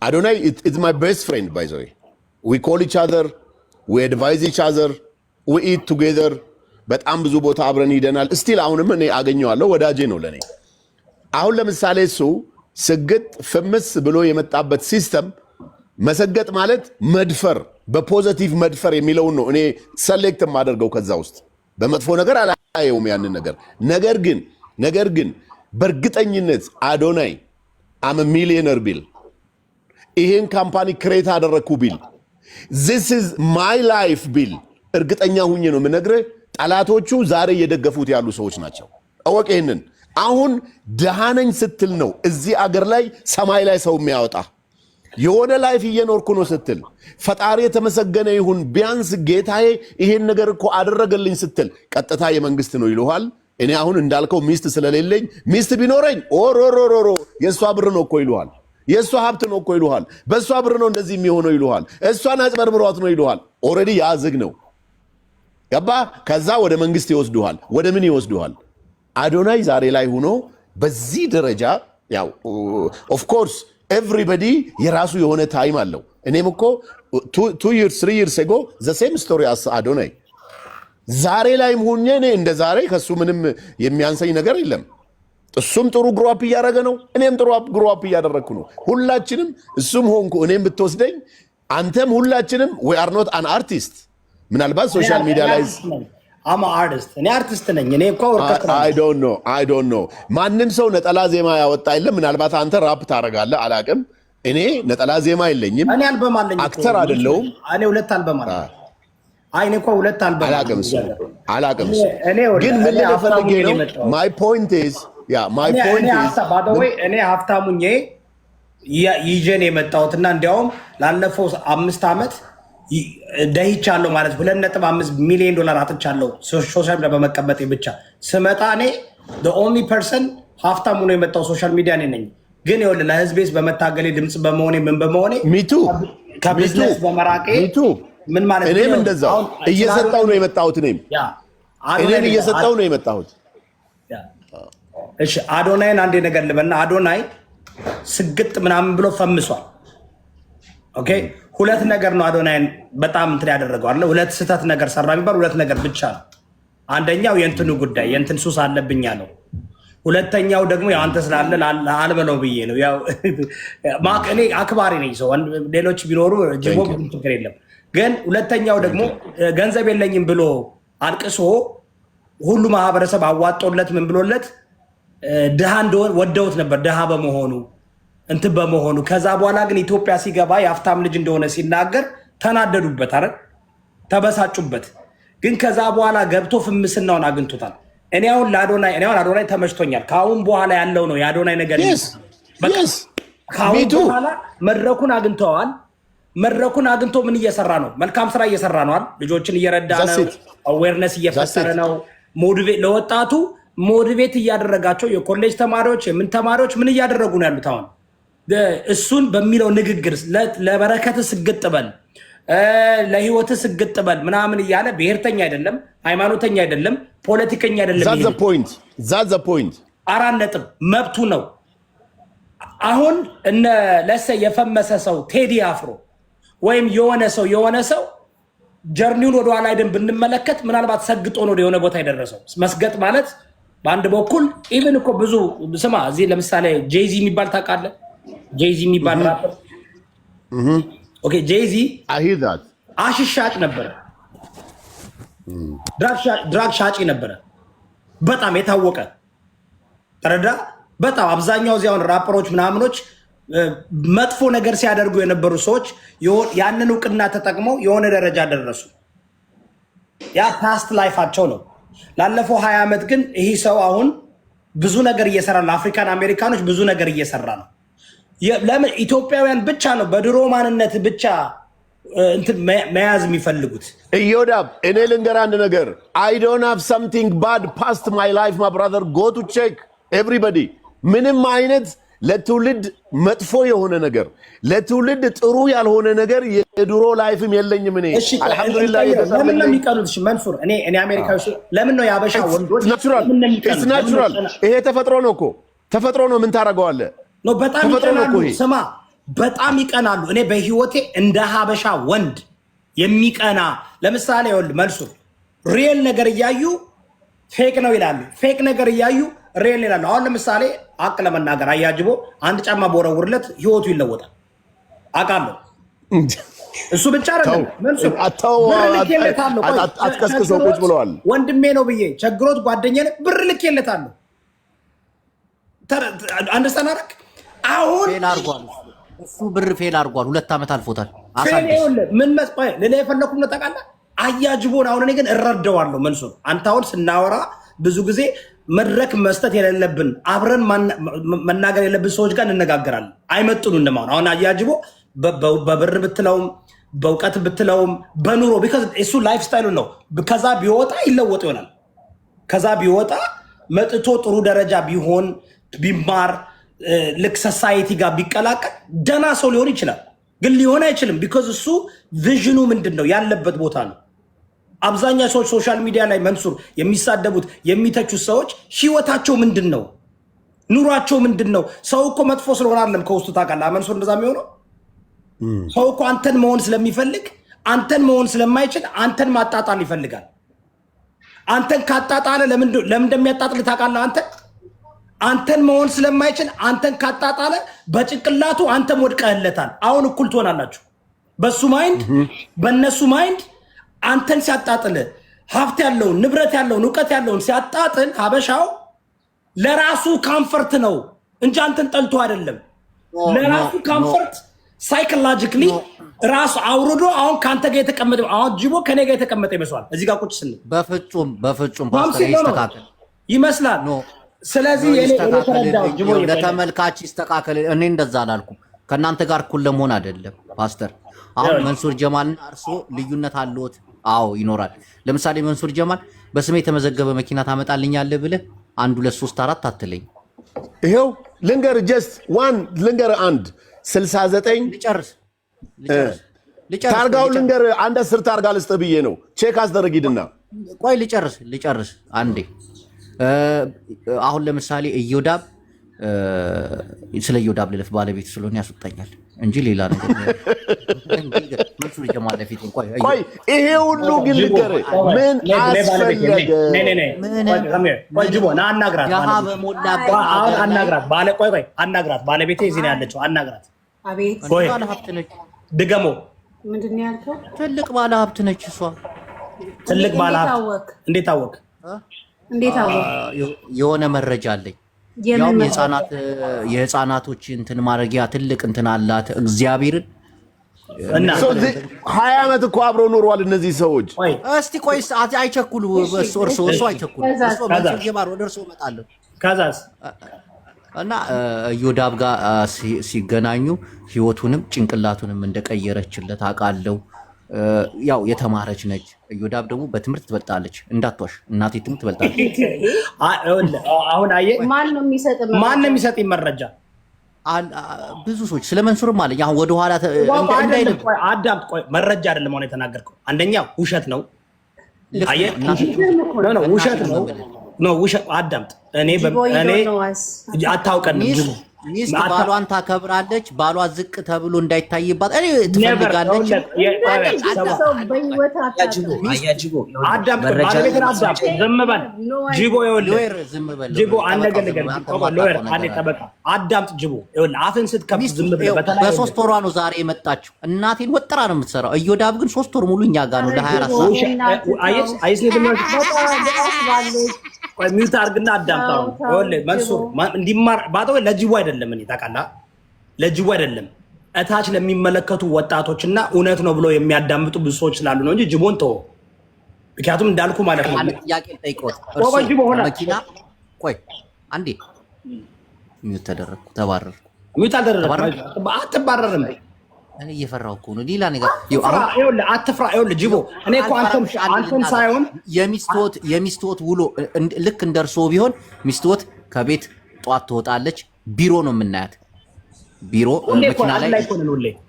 Adonai is my best friend, by the way. We call each other, we advise each other, we eat together. በጣም ብዙ ቦታ አብረን ሄደናል። ስቲል አሁንም እኔ አገኘዋለሁ፣ ወዳጄ ነው ለኔ። አሁን ለምሳሌ እሱ ስግጥ ፍምስ ብሎ የመጣበት ሲስተም መሰገጥ ማለት መድፈር፣ በፖዚቲቭ መድፈር የሚለውን ነው እኔ ሰሌክት ማደርገው ከዛ ውስጥ። በመጥፎ ነገር አላየውም ያንን ነገር። ነገር ግን በእርግጠኝነት አዶናይ አም ሚሊዮነር ቢል ይሄን ካምፓኒ ክሬት አደረኩ ቢል this is my life ቢል እርግጠኛ ሁኜ ነው የምነግርህ ጠላቶቹ ዛሬ እየደገፉት ያሉ ሰዎች ናቸው። አወቅ ይሄንን። አሁን ደሃነኝ ስትል ነው እዚህ አገር ላይ ሰማይ ላይ ሰው የሚያወጣ የሆነ ላይፍ እየኖርኩ ነው ስትል ፈጣሪ የተመሰገነ ይሁን ቢያንስ ጌታዬ ይሄን ነገር እኮ አደረገልኝ ስትል ቀጥታ የመንግስት ነው ይልሃል። እኔ አሁን እንዳልከው ሚስት ስለሌለኝ ሚስት ቢኖረኝ ኦሮሮሮሮ የሷ ብር ነው እኮ ይልሃል። የሷ ሀብት ነው እኮ ይልሃል። በሷ ብር ነው እንደዚህ የሚሆነው ይልሃል። እሷን አጭበርብሯት ነው ይልሃል። ኦሬዲ ያዝግ ነው ገባ። ከዛ ወደ መንግስት ይወስዱሃል። ወደ ምን ይወስዱሃል? አዶናይ ዛሬ ላይ ሆኖ በዚህ ደረጃ ያው ኦፍ ኮርስ ኤቭሪባዲ የራሱ የሆነ ታይም አለው። እኔም እኮ 2 years 3 years ago the same story as አዶናይ ዛሬ ላይም ሆኜ እኔ እንደ ዛሬ ከሱ ምንም የሚያንሰኝ ነገር የለም። እሱም ጥሩ ግሮአፕ እያደረገ ነው፣ እኔም ጥሩ ግሮአፕ እያደረግኩ ነው። ሁላችንም እሱም ሆንኩ እኔም ብትወስደኝ አንተም ሁላችንም we are not an artist። ምናልባት ሶሻል ሚዲያ ላይ አማ አርቲስት እኔ አርቲስት ነኝ። እኔ እኮ I don't know ማንም ሰው ነጠላ ዜማ ያወጣ የለም። ምናልባት አንተ ራፕ ታረጋለህ አላቅም። እኔ ነጠላ ዜማ የለኝም። እኔ አልበም አለኝ፣ አክተር አይደለሁም። እኔ 2 አልበም አለኝ። አይ እኔ እኮ 2 አልበም አላቅም። ግን ምን ልፈልግ ነው my point is by the way እኔ ሀብታሙኜ ይጀን የመጣሁትና እንዲያውም ላለፈው 5 ዓመት ደህይቻለሁ ማለት $2.5 ሚሊዮን አጥቻለሁ ሶሻል ሚዲያ በመቀመጤ ብቻ። ስመጣ እኔ the only person ሀብታሙ ነው የመጣው ሶሻል ሚዲያ ነኝ። ግን ይኸውልህ ለህዝቤስ በመታገሌ ድምጽ በመሆኔ ምን በመሆኔ ሚቱ ከቢዝነስ በመራቄ ምን ማለት ነው? እኔም እንደዛው እየሰጣው ነው የመጣሁት። እኔም እየሰጣው ነው የመጣሁት። እሺ አዶናይን አንዴ ነገር ልበልና አዶናይ ስግጥ ምናምን ብሎ ፈምሷል። ኦኬ 2 ነገር ነው አዶናይን በጣም እንትን ያደረገው አይደል? 2 ስህተት ነገር ሰራ ቢባል 2 ነገር ብቻ ነው። አንደኛው የእንትኑ ጉዳይ የእንትን ሱስ አለብኝ ያለው፣ ሁለተኛው ደግሞ ያው አንተ ስላለ አልበለው ብዬ ነው። ያው እኔ አክባሪ ነኝ ሰው ሌሎች ቢኖሩ ጅቦ ችግር የለም። ግን ሁለተኛው ደግሞ ገንዘብ የለኝም ብሎ አልቅሶ ሁሉ ማህበረሰብ አዋጦለት ምን ብሎለት ድሃ እንደሆነ ወደውት ነበር ድሃ በመሆኑ እንትን በመሆኑ። ከዛ በኋላ ግን ኢትዮጵያ ሲገባ የሀብታም ልጅ እንደሆነ ሲናገር ተናደዱበት አይደል? ተበሳጩበት። ግን ከዛ በኋላ ገብቶ ፍምስናውን አግኝቶታል። እኔ አሁን አዶናይ ተመችቶኛል። ከአሁን በኋላ ያለው ነው የአዶናይ ነገር። ከአሁን በኋላ መድረኩን አግኝተዋል። መድረኩን አግኝቶ ምን እየሰራ ነው? መልካም ስራ እየሰራ ነው። ልጆችን እየረዳ ነው። አዌርነስ እየፈጠረ ነው። ለወጣቱ ሞቲቬት እያደረጋቸው የኮሌጅ ተማሪዎች የምን ተማሪዎች ምን እያደረጉ ነው ያሉት? አሁን እሱን በሚለው ንግግር ለበረከት ስግጥ በል ለህይወት ስግጥ በል ምናምን እያለ ብሔርተኛ አይደለም፣ ሃይማኖተኛ አይደለም፣ ፖለቲከኛ አይደለም። that's the point 4 ነጥብ መብቱ ነው። አሁን እነ ለሰ የፈመሰ ሰው ቴዲ አፍሮ ወይም የሆነ ሰው ጀርኒውን ወደ ኋላ አይደን ብንመለከት ምናልባት ሰግጦ ነው የሆነ ቦታ የደረሰው። መስገጥ ማለት በአንድ በኩል ኢቭን እኮ ብዙ ስማ፣ እዚህ ለምሳሌ ጄዚ የሚባል ታውቃለህ? ጄዚ የሚባል ራፐር ኦኬ፣ ጄዚ አሽሻጭ ነበረ፣ ድራግ ሻጭ ነበረ፣ በጣም የታወቀ ተረዳ። በጣም አብዛኛው እዚያውን ራፐሮች ምናምኖች መጥፎ ነገር ሲያደርጉ የነበሩ ሰዎች ያንን እውቅና ተጠቅመው የሆነ ደረጃ ደረሱ። ያ ፓስት ላይፋቸው ነው። ላለፈው 20 ዓመት ግን ይህ ሰው አሁን ብዙ ነገር እየሰራ ነው። ለአፍሪካን አሜሪካኖች ብዙ ነገር እየሰራ ነው። ለምን ኢትዮጵያውያን ብቻ ነው በድሮ ማንነት ብቻ እንትን መያዝ የሚፈልጉት? ኢዮዳብ እኔ ልንገርህ አንድ ነገር። I don't have something bad past my life my brother, go to check everybody። ምንም አይነት ለትውልድ መጥፎ የሆነ ነገር ለትውልድ ጥሩ ያልሆነ ነገር የድሮ ላይፍም የለኝም። እኔ አልহামዱሊላህ ለምን ነው የሚቀኑት? እሺ መንሱር እኔ አሜሪካዊ ለምን ነው ያበሻ ወንዶች it's natural። ይሄ ተፈጥሮ ነው እኮ ተፈጥሮ ነው። ምን ታረጋዋለህ? ነው በጣም ይቀናሉ። ስማ በጣም ይቀናሉ። እኔ በህይወቴ እንደ ሀበሻ ወንድ የሚቀና ለምሳሌ ይኸውልህ መልሱ ሪል ነገር እያዩ ፌክ ነው ይላሉ። ፌክ ነገር እያዩ ሪል ይላሉ። አሁን ለምሳሌ አቅ ለመናገር አያጅቦ አንድ ጫማ በወረውርለት ህይወቱ ይለወጣል አውቃለሁ። እሱ ብቻ አይደለም መልሱ አትቀስቅሰው ቁጭ ብለዋል። ወንድሜ ነው ብዬ ቸግሮት ጓደኛዬ ብር ልኬለታለሁ። አንደርስታንድ አደረክ? አሁን ፌል አድርጓል። እሱ ብር ፌል አድርጓል። 2 ዓመት አልፎታል። ምን መስፋይ ለኔ የፈለኩም ለታቃላ አያጅቦን አሁን እኔ ግን እረዳዋለሁ። መልሶ አንተ አሁን ስናወራ ብዙ ጊዜ መድረክ መስጠት የሌለብን አብረን መናገር የሌለብን ሰዎች ጋር እንነጋገራለን። አይመጥኑንም። አሁን አያጅቦ በብር ብትለውም በእውቀት ብትለውም በኑሮ ቢካዝ እሱ ላይፍ ስታይሉ ነው። ከዛ ቢወጣ ይለወጥ ይሆናል። ከዛ ቢወጣ መጥቶ ጥሩ ደረጃ ቢሆን ቢማር ልክ ሶሳይቲ ጋር ቢቀላቀል ደና ሰው ሊሆን ይችላል። ግን ሊሆን አይችልም። ቢካዝ እሱ ቪዥኑ ምንድን ነው ያለበት ቦታ ነው። አብዛኛው ሰዎች ሶሻል ሚዲያ ላይ መንሱር የሚሳደቡት የሚተቹት ሰዎች ህይወታቸው ምንድን ነው? ኑሯቸው ምንድን ነው? ሰው እኮ መጥፎ ስለሆነ አይደለም ከውስጡ ታውቃለህ። መንሱር እንደዛ የሚሆነው ሰው እኮ አንተን መሆን ስለሚፈልግ አንተን መሆን ስለማይችል አንተን ማጣጣል ይፈልጋል። አንተን ካጣጣለ ለምን እንደሚያጣጥል ታውቃለህ? አንተን መሆን ስለማይችል አንተን ካጣጣለ በጭንቅላቱ አንተም ወድቀህለታል። አሁን እኩል ትሆናላችሁ። በሱ ማይንድ በነሱ ማይንድ አንተን ሲያጣጥል ሀብት ያለውን ንብረት ያለውን እውቀት ያለውን ሲያጣጥል ሀበሻው ለራሱ ካምፈርት ነው እንጂ አንተን ጠልቶ አይደለም። ለራሱ ካምፈርት ሳይኮሎጂካሊ ራሱ አውርዶ አሁን ካንተ ጋር የተቀመጠ አሁን ጅቦ ከኔ ጋር የተቀመጠ ይመስላል። እዚህ ጋር ቁጭ ስንል በፍጹም ፓስተር ይስተካከል ይመስላል። ስለዚህ ለተመልካች ይስተካከል። እኔ እንደዛ አላልኩም። ከእናንተ ጋር እኩል ለመሆን አይደለም ፓስተር። አሁን መንሱር ጀማልና እርሶ ልዩነት አለዎት? አዎ ይኖራል። ለምሳሌ መንሱር ጀማል በስሜ የተመዘገበ መኪና ታመጣልኛለህ ብለህ 1 2 3 4 አትለኝ። ይሄው ልንገር ጀስት ዋን ልንገር 1 69 ልጨርስ ታርጋው ልንገር 1 10 ታርጋ ልስጥ ብዬ ነው። ቼክ አስደረግ ሂድና ቆይ ልጨርስ አንዴ። አሁን ለምሳሌ ኢዮዳብ ስለ ኢዮዳብ ልለፍ ባለቤት ስለሆነ ያስወጣኛል እንጂ ሌላ ነገር መንሱር ጀማል ለፊት ቆይ ይሄ ሁሉ ግን ልንገር ምን አስፈለገ? አናግራት ባለቤቴ እዚህ ነው ያለችው። አናግራት። አቤት ባለ ሀብት ነች። ድገሞ ምንድን ነው ያልከው? ትልቅ ባለ ሀብት ነች እሷ። ትልቅ ባለ ሀብት እንዴት አወቅ? የሆነ መረጃ አለኝ። ያው የህፃናቶች እንትን ማድረጊያ ትልቅ እንትን አላት። እግዚአብሔርን እና 20 ዓመት እኮ አብረው ኖረዋል እነዚህ ሰዎች። እስቲ ቆይ አይቸኩሉ። እርሶ አይቸኩሉ። መንሱር ጀማል ወደ እርሶ እመጣለሁ። ከዛስ እና ኢዮዳብ ጋር ሲገናኙ ህይወቱንም ጭንቅላቱንም እንደቀየረችለት አውቃለሁ። ያው የተማረች ነች። ኢዮዳብ ደግሞ በትምህርት ትበልጣለች። እንዳትዋሽ እናቴ ትምህርት ትበልጣለች። አሁን አየህ ማን ነው የሚሰጥ መረጃ? ብዙ ሰዎች ስለ መንሱርም አለኝ። አሁን ወደ ኋላ እንዳይልብ አዳምጥ። ቆይ መረጃ አይደለም አሁን የተናገርከው። አንደኛ ውሸት ነው። አየህ ውሸት ነው ውሸት። አዳምጥ። እኔ አታውቀንም። ሚስት ባሏን ታከብራለች። ባሏ ዝቅ ተብሎ እንዳይታይባት እኔ ትፈልጋለች። አዳምጥ ጅቦ፣ አፍን ስትከፍት ዝም ብለህ በ3 ወሯ ነው ዛሬ የመጣችው። እናቴን ወጥራ ነው የምትሰራው። ኢዮዳብ ግን 3 ወር ሙሉ እኛ ጋር ነው ለ24 ሰዓት። ሚውት አድርግና አዳምጣው። መንሱር እንዲማር ባጠው ለጅቦ አይደለም። እኔ ታውቃለህ፣ ለጅቦ አይደለም እታች ለሚመለከቱ ወጣቶችና እውነት ነው ብሎ የሚያዳምጡ ብዙ ሰዎች ስላሉ ነው እንጂ ጅቦን ተወው። ምክንያቱም እንዳልኩ ማለት ነው ጥያቄ ጠይቆት መኪና ቆይ አንዴ ሚውት ተደረግኩ፣ ተባረርኩ። ሚውት አልተደረግኩም። አትባረርም። እኔ እየፈራሁ እኮ ነው ሌላ ነገር። አትፍራ። ይኸውልህ ጅቦ፣ እኔ እኮ አንተን ሳይሆን የሚስትዎት ውሎ ልክ እንደርሶ ቢሆን ሚስትዎት ከቤት ጧት ትወጣለች። ቢሮ ነው የምናያት። ቢሮ መኪና ላይ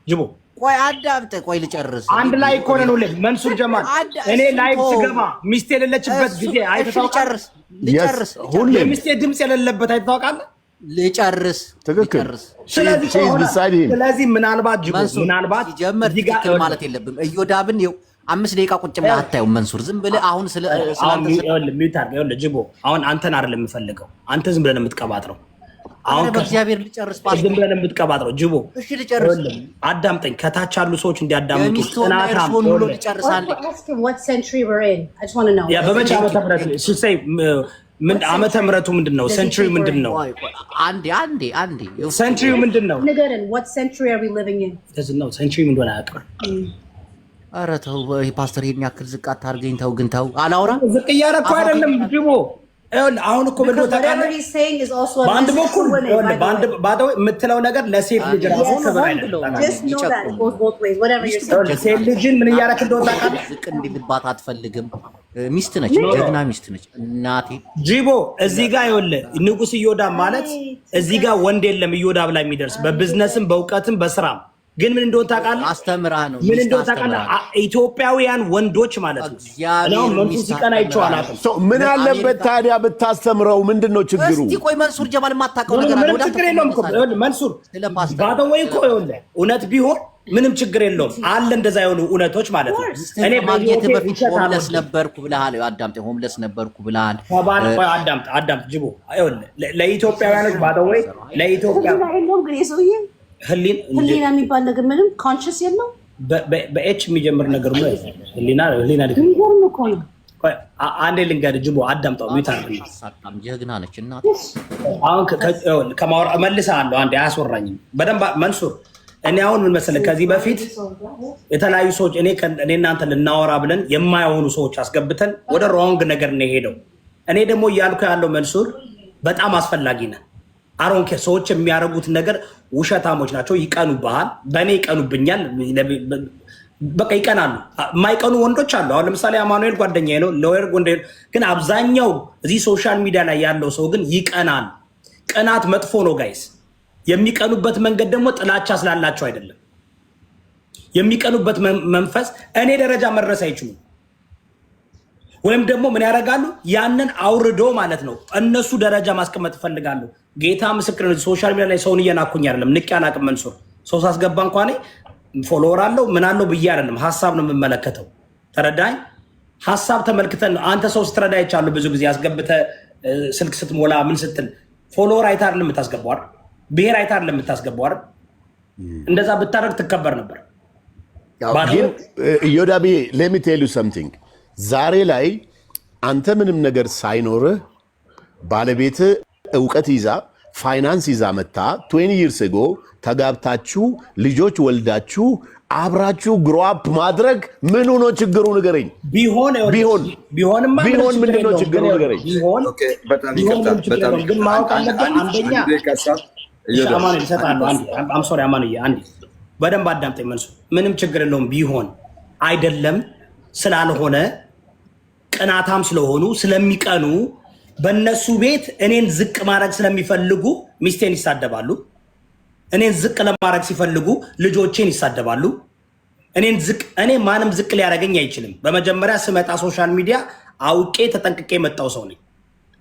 ጅቦ፣ ቆይ አዳምጥ፣ ቆይ ልጨርስ። አንድ ላይ እኮ ነን ሁሌ። መንሱር ጀማል፣ እኔ ላይቭ ስገባ ሚስት የሌለችበት ጊዜ አይተህ ታውቃለህ? ልጨርስ። ሚስቴ ድምፅ የሌለበት አይተህ ታውቃለህ? ልጨርስ። ስለዚህ ምናልባት ጅቦ ምናልባት ጀመር ትክክል ማለት የለብም። እዮዳብን ይኸው 5 ደቂቃ ቁጭ ብለህ አታየውም መንሱር። ዝም ብለህ አሁን ጅቦ አሁን አንተን አይደለም የምፈልገው። አንተ ዝም ብለህ የምትቀባጥረው አሁን በእግዚአብሔር ልጨርስ ዝም ብለህ የምትቀባጥረው ጅቦ። እሺ ልጨርስ። አዳምጠኝ። ከታች ያሉ ሰዎች እንዲያዳምጡ ጥናታም ሁሉ ልጨርሳለህ። በመቼ ዓመተ ምህረት ምን ዓመተ ምህረቱ ምንድነው? ሴንቹሪ ምንድነው? አንዴ ሴንቹሪ ምንድነው? ንገረን። what century are we living in? ሴንቹሪ ምን እንደሆነ አያውቅም። ኧረ ተው ፓስተር፣ ይሄን ያክል ዝቅ አታርገኝ። ተው ግን ተው፣ አላውራ ዝቅ እያደረኩ አይደለም ጅቦ። አሁን እኮ ምንድነው ታውቃለህ? በአንድ በኩል የምትለው ነገር ለሴት ልጅ ራሱ ክብር አይደለም። ሴት ልጅን ምን እያደረክ እንደሆነ ታውቃለህ? ዝቅ እንዲልባት አትፈልግም። ሚስት ነች፣ ጀግና ሚስት ነች እናቴ። ጂቦ እዚህ ጋር ይኸውልህ ንጉስ እዮዳብ ማለት እዚህ ጋር ወንድ የለም እዮዳብ ላይ የሚደርስ በቢዝነስም በእውቀትም በስራም። ግን ምን እንደሆነ ታውቃለህ? አስተምራ ነው። ምን እንደሆነ ታውቃለህ? ኢትዮጵያውያን ወንዶች ማለት ነው። ነው መንሱር ሲቀና ይቻላል። ምን አለበት ታዲያ ብታስተምረው? ምንድነው ችግሩ? እስቲ ቆይ መንሱር ጀማል የማታውቀው ነገር አለ። ወደ ችግር የለውም እኮ መንሱር ባደወይ እኮ ይኸውልህ እውነት ቢሆን ምንም ችግር የለውም አለ። እንደዛ የሆኑ እውነቶች ማለት ነው። እኔ ማግኘት በፊት ሆምለስ ነበርኩ ብለሃል። አዳምጥ፣ ሆምለስ ነበርኩ ብለሃል። አዳምጥ ጅቦ። ይኸውልህ ለኢትዮጵያውያኖች ባደወይ ለኢትዮጵያ ህሊና የሚባል ነገር ምንም ኮንሽስ የለው። በኤች የሚጀምር ነገር ነው። ህሊና የሚገርም እኮ ነው። አንዴ ልንገርህ ጅቦ፣ አዳምጠው። ሳጣም ጀግና ነች እናት። አሁን ከማወራ መልሰሃለሁ። አንዴ አያስወራኝም በደንብ መንሱር። እኔ አሁን ምን መሰለህ ከዚህ በፊት የተለያዩ ሰዎች እኔ እናንተ ልናወራ ብለን የማይሆኑ ሰዎች አስገብተን ወደ ሮንግ ነገር ነው የሄደው። እኔ ደግሞ እያልኩ ያለው መንሱር በጣም አስፈላጊ ነህ። አሮንኬ ሰዎች የሚያደርጉት ነገር ውሸታሞች ናቸው። ይቀኑብሃል፣ በእኔ ይቀኑብኛል። በቃ ይቀናሉ። የማይቀኑ ወንዶች አሉ። አሁን ለምሳሌ አማኑኤል ጓደኛዬ ነው፣ ሎየር ጎንደር። ግን አብዛኛው እዚህ ሶሻል ሚዲያ ላይ ያለው ሰው ግን ይቀናል። ቅናት መጥፎ ነው ጋይስ። የሚቀኑበት መንገድ ደግሞ ጥላቻ ስላላቸው አይደለም። የሚቀኑበት መንፈስ እኔ ደረጃ መድረስ አይችሉም። ወይም ደግሞ ምን ያደርጋሉ? ያንን አውርዶ ማለት ነው እነሱ ደረጃ ማስቀመጥ ይፈልጋሉ። ጌታ ምስክር ነው። ሶሻል ሚዲያ ላይ ሰውን እየናኩኝ አይደለም። ንቄ አላቅም። መንሱር ሰው ሳስገባ እንኳን ፎሎወር አለው ምን አለው ብዬ አይደለም። ሀሳብ ነው የምመለከተው። ተረዳኝ። ሀሳብ ተመልክተን ነው። አንተ ሰው ስትረዳ ይቻሉ ብዙ ጊዜ አስገብተህ ስልክ ስትሞላ ምን ስትል ፎሎወር አይተህ አይደለም የምታስገባው አይደል? ብሔር አይተህ አይደለም የምታስገባው አይደል? እንደዛ ብታደርግ ትከበር ነበር። ዮዳቤ ሌት ሚ ቴል ዩ ሰምቲንግ። ዛሬ ላይ አንተ ምንም ነገር ሳይኖርህ ባለቤትህ እውቀት ይዛ ፋይናንስ ይዛ መታ 20 years ago ተጋብታችሁ ልጆች ወልዳችሁ አብራችሁ ግሮአፕ ማድረግ ምን ሆኖ ችግሩ ንገረኝ። ቢሆን ምንድን ነው ችግሩ ንገረኝ። በጣም ይከብዳል። ግን ማወቅ አለብን። አንደኛ በደንብ አዳምጠኝ መልሱ። ምንም ችግር የለውም ቢሆን አይደለም ስላልሆነ ቅናታም ስለሆኑ ስለሚቀኑ በእነሱ ቤት እኔን ዝቅ ማድረግ ስለሚፈልጉ ሚስቴን ይሳደባሉ። እኔን ዝቅ ለማድረግ ሲፈልጉ ልጆቼን ይሳደባሉ። እኔ ማንም ዝቅ ሊያደርገኝ አይችልም። በመጀመሪያ ስመጣ ሶሻል ሚዲያ አውቄ ተጠንቅቄ የመጣው ሰው ነኝ።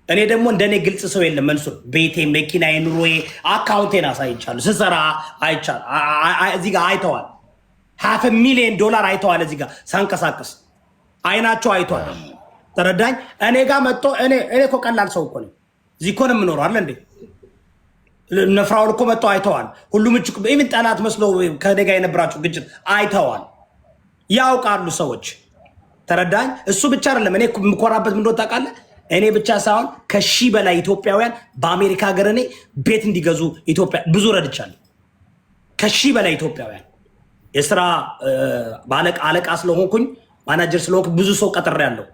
እኔ ደግሞ እንደኔ ግልጽ ሰው የለም። መንሱር ቤቴ፣ መኪና፣ ኑሮዬ፣ አካውንቴን አሳይቻለሁ። ስሰራ አይቻል እዚህ ጋር አይተዋል። $500,000 አይተዋል። እዚህ ጋር ሳንቀሳቀስ አይናቸው አይተዋል። ተረዳኝ። እኔ ጋር መጥቶ እኔ እኮ ቀላል ሰው እኮ ነኝ። እዚህ እኮ ነው የምኖረው አይደል እንዴ? ነፍራውን እኮ መጥቶ አይተዋል። ሁሉም እጭ ኢቭን ጠላት መስሎ ከኔ ጋር የነበራችሁ ግጭት አይተዋል። ያውቃሉ ሰዎች። ተረዳኝ። እሱ ብቻ አይደለም እኔ የምኮራበት ምን እንደሆነ ታውቃለህ? እኔ ብቻ ሳይሆን ከ1000 በላይ ኢትዮጵያውያን በአሜሪካ ሀገር እኔ ቤት እንዲገዙ ኢትዮጵያ ብዙ ረድቻለሁ። ከ1000 በላይ ኢትዮጵያውያን የስራ አለቃ ስለሆንኩኝ ማናጀር ስለሆንኩ ብዙ ሰው ቀጥሬያለሁ።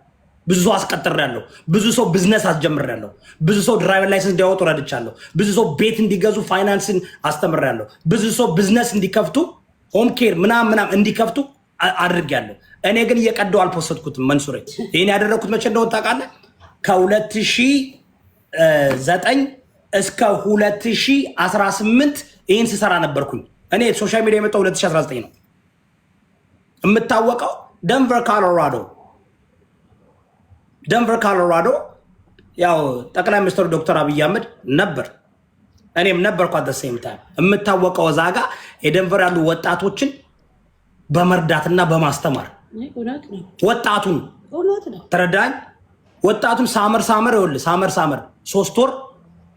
ብዙ ሰው አስቀጥሬያለሁ። ብዙ ሰው ቢዝነስ አስጀምሬያለሁ። ብዙ ሰው ድራይቨር ላይሰንስ እንዲያወጡ ረድቻለሁ። ብዙ ሰው ቤት እንዲገዙ ፋይናንስን አስተምሬያለሁ። ብዙ ሰው ቢዝነስ እንዲከፍቱ ሆም ኬር ምናምን እንዲከፍቱ አድርጌያለሁ። እኔ ግን እየቀደው አልፖስትኩትም። መንሱሬ ይሄን ያደረኩት መቼ እንደሆነ ታውቃለህ? ከ2009 እስከ 2018 ይህን ስሰራ ነበርኩኝ። እኔ ሶሻል ሚዲያ የመጣው 2019 ነው። የምታወቀው ደንቨር ኮሎራዶ ያው ጠቅላይ ሚኒስትሩ ዶክተር አብይ አህመድ ነበር። እኔም ነበርኩ አት ሴም ታይም የምታወቀው እዛ ጋ የደንቨር ያሉ ወጣቶችን በመርዳትና በማስተማር ወጣቱን ተረዳኝ። ወጣቱን ሳመር ይኸውልህ ሳመር 3 ወር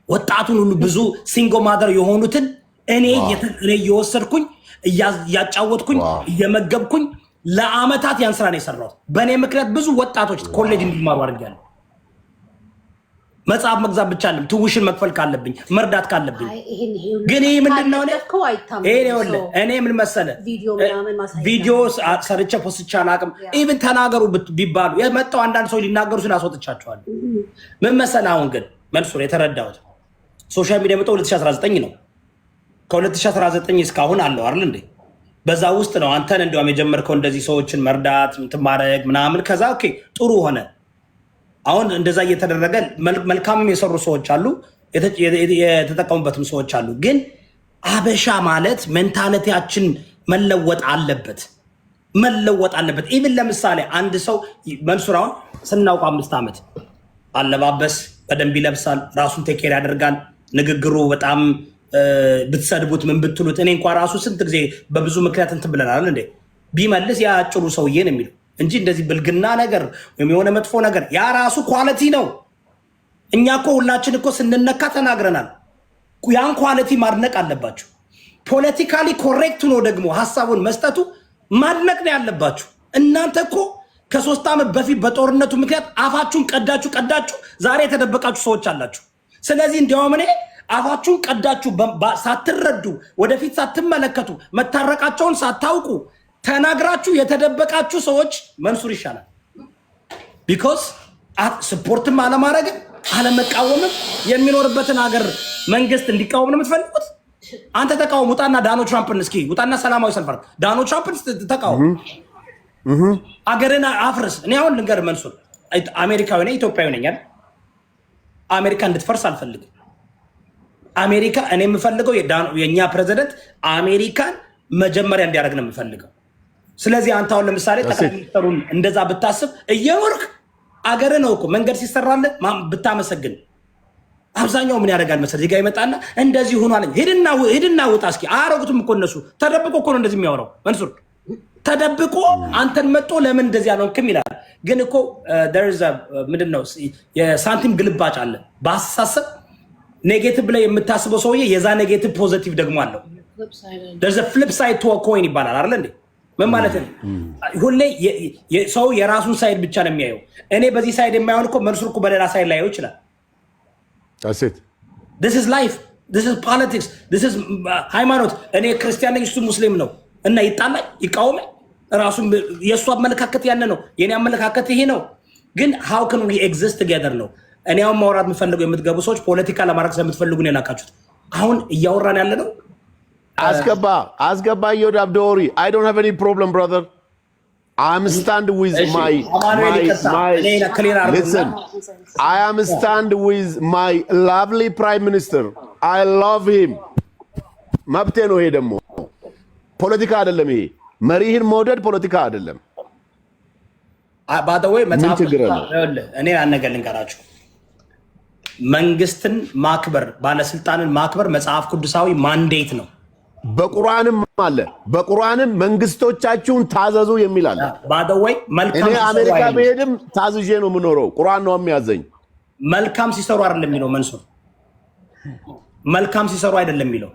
ወጣቱን ሁሉ ብዙ ሲንጎ ማደር የሆኑትን እኔ እየወሰድኩኝ እያጫወትኩኝ እየመገብኩኝ ለአመታት ያን ስራ ነው የሰራሁት። በእኔ ምክንያት ብዙ ወጣቶች ኮሌጅ እንዲማሩ አድርጌያለሁ። መጽሐፍ መግዛት ብቻ አይደለም ትውሽን መክፈል ካለብኝ መርዳት ካለብኝ ግን ይሄ ምንድነው እኔ ምን መሰለህ ቪዲዮ ሰርቼ ፖስት አላውቅም። ኢቭን ተናገሩ ቢባሉ የመጣው አንዳንድ ሰው ሊናገሩ ስላስወጥቻቸዋል። ምን መሰለህ አሁን ግን መንሱር የተረዳሁት ሶሻል ሚዲያ መጣው 2019 ነው። ከ2019 እስካሁን አለው አይደል እንዴ? በዛ ውስጥ ነው አንተን እንዲያውም የጀመርከው እንደዚህ ሰዎችን መርዳት ማድረግ ምናምን። ከዛ ኦኬ ጥሩ ሆነ። አሁን እንደዛ እየተደረገ መልካም የሰሩ ሰዎች አሉ፣ የተጠቀሙበትም ሰዎች አሉ። ግን አበሻ ማለት ሜንታሊቲያችን መለወጥ አለበት። ኢቭን ለምሳሌ አንድ ሰው መንሱራውን ስናውቅ 5 ዓመት አለባበስ በደንብ ይለብሳል፣ ራሱን ቴኬር ያደርጋል። ንግግሩ በጣም ብትሰድቡት ምን ብትሉት እኔ እንኳን ራሱ ስንት ጊዜ በብዙ ምክንያት እንትን ብለናል እንዴ ቢመልስ ያ አጭሩ ሰውዬ ነው የሚለው እንጂ እንደዚህ ብልግና ነገር ወይም የሆነ መጥፎ ነገር ያ ራሱ ኳሊቲ ነው። እኛ እኮ ሁላችን እኮ ስንነካ ተናግረናል። ያን ኳሊቲ ማድነቅ አለባችሁ። ፖለቲካሊ ኮሬክት ነው ደግሞ ሀሳቡን መስጠቱ ማድነቅ ነው ያለባችሁ። እናንተ እኮ ከ3 ዓመት በፊት በጦርነቱ ምክንያት አፋችሁን ቀዳችሁ ዛሬ የተደበቃችሁ ሰዎች አላችሁ። ስለዚህ እንዲያውም እኔ አፋችሁን ቀዳችሁ ሳትረዱ ወደፊት ሳትመለከቱ መታረቃቸውን ሳታውቁ ተናግራችሁ የተደበቃችሁ ሰዎች መንሱር ይሻላል። ቢኮዝ ስፖርትም አለማድረግም አለመቃወምም የሚኖርበትን ሀገር መንግስት እንዲቃወም ነው የምትፈልጉት። አንተ ተቃወም፣ ውጣና ዳኖ ትራምፕን እስኪ ውጣና ሰላማዊ ሰልፍ አድርግ። ዳኖ ትራምፕን ተቃወም፣ አገርን አፍርስ። እኔ አሁን ልንገርህ መንሱር፣ አሜሪካዊ ነኝ፣ ኢትዮጵያዊ ነኝ አይደል? አሜሪካ እንድትፈርስ አልፈልግም። አሜሪካ እኔ የምፈልገው የኛ ፕሬዚደንት አሜሪካን መጀመሪያ እንዲያደርግ ነው የምፈልገው። ስለዚህ አንተ አሁን ለምሳሌ ጠቅላይ ሚኒስትሩን እንደዛ ብታስብ እየኖርክ አገር ነው እኮ መንገድ ሲሰራልህ ብታመሰግን። አብዛኛው ምን ያደርጋል መሰለህ እዚህ ጋር ይመጣና እንደዚህ ሆኗል ሂድና ውጣ እስኪ። አያረጉትም እኮ እነሱ ተደብቆ እኮ ነው እንደዚህ የሚያወራው መንሱር። ተደብቆ አንተን መጥቶ ለምን እንደዚህ አልሆንክም ይላል። ግን እኮ ምንድነው የሳንቲም ግልባጭ አለ። በአስተሳሰብ ኔጌቲቭ ላይ የምታስበው ሰውዬ የዛ ኔጌቲቭ ፖዚቲቭ ደግሞ አለው። ፍሊፕ ሳይድ ቱ ኮይን ይባላል አይደል እንዴ? ምን ማለት ነው? ሁሌ ሰው የራሱን ሳይድ ብቻ ነው የሚያየው። እኔ በዚህ ሳይድ የማይሆን እኮ መንሱር እኮ በሌላ ሳይድ ላየው ይችላል። this is life, this is politics, this is ሃይማኖት። እኔ ክርስቲያን ነኝ እሱ ሙስሊም ነው እና ይጣላል ይቃወማል። ራሱን የእሱ አመለካከት ያን ነው፣ የኔ አመለካከት ይሄ ነው። ግን how can we exist together ነው። እኔ አሁን ማውራት የምፈልገው የምትገቡ ሰዎች ፖለቲካ ለማድረግ ስለምትፈልጉ ነው የላካችሁት። አሁን እያወራን ያለ ነው አስገባ ዮዳብ ዶሪ I don't have any problem brother. I'm stand with listen, I am stand with my lovely prime minister. I love him. መብቴ ነው ይሄ። ደግሞ ፖለቲካ አይደለም ይሄ። መሪህን መውደድ ፖለቲካ አይደለም። ባደወይ መጽሐፍ እኔ አንገል ልንገራችሁ። መንግስትን ማክበር ባለስልጣንን ማክበር መጽሐፍ ቅዱሳዊ ማንዴት ነው። በቁርአንም አለ። በቁርአንም መንግስቶቻችሁን ታዘዙ የሚል አለ። ባደወይ መልካም እኔ አሜሪካ ብሄድም ታዝዤ ነው የምኖረው። ቁርአን ነው የሚያዘኝ። መልካም ሲሰሩ አይደለም የሚለው መንሱር። መልካም ሲሰሩ አይደለም የሚለው